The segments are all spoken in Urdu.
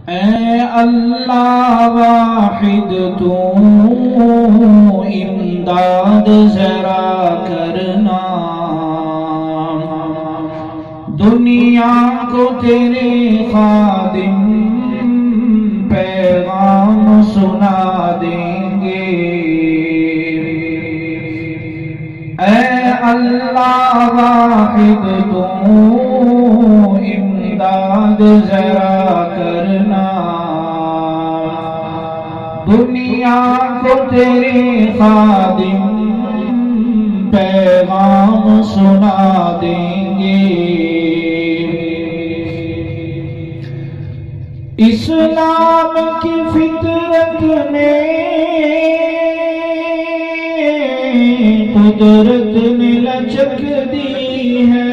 اے اللہ واحد تو امداد ذرا کرنا، دنیا کو تیرے خادم پیغام سنا دیں گے۔ اے اللہ واحد تو امداد ذرا کرنا، دنیا کو تیرے خادم پیغام سنا دیں گے۔ اسلام کی فطرت میں قدرت نے لچک دی ہے،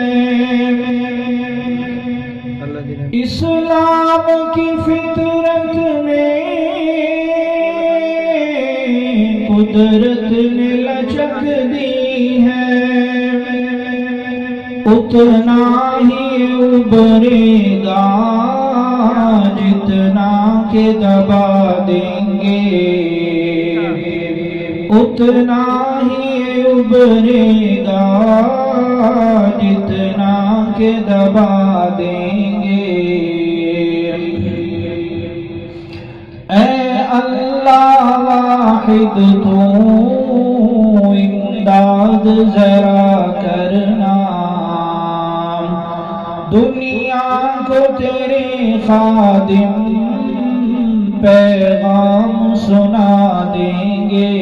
اسلام کی فطرت میں قدرت نے لچک دی ہے، اتنا ہی ابھرے گا جتنا کہ دبا دیں گے، اتنا ہی ابھرے گا جتنا کہ دبا دیں گے۔ اے اللہ واحد تو امداد ذرا کرنا، دنیا کو تیرے خادم پیغام سنا دیں گے۔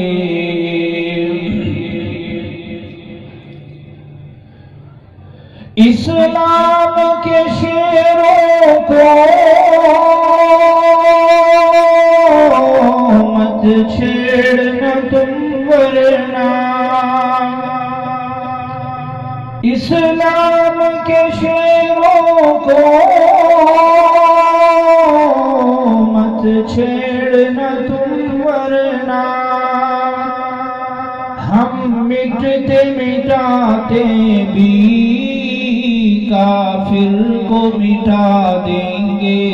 اسلام کے شیروں کو مت چھیڑنا تم ورنہ، اسلام کے شیروں کو مت چھیڑنا تم ورنہ، ہم مٹتے مٹاتے بھی کافر کو مٹا دیں گے،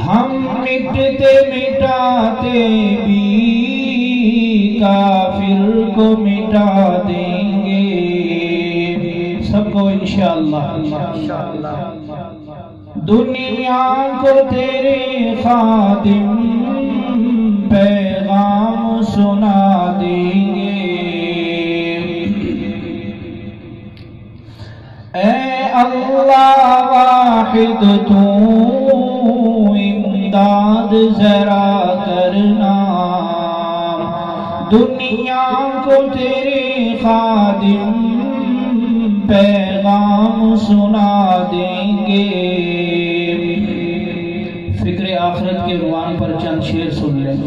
ہم مٹتے مٹاتے بھی کافر کو مٹا دیں گے۔ سب کو انشاءاللہ دنیا کو تیرے خادم پیغام سنا دیں گے۔ اے اللہ واحد تو امداد ذرا کرنا، دنیا کو تیرے خادم پیغام سنا دیں گے۔ فکر آخرت کے عنوان پر چند شعر سن لیں۔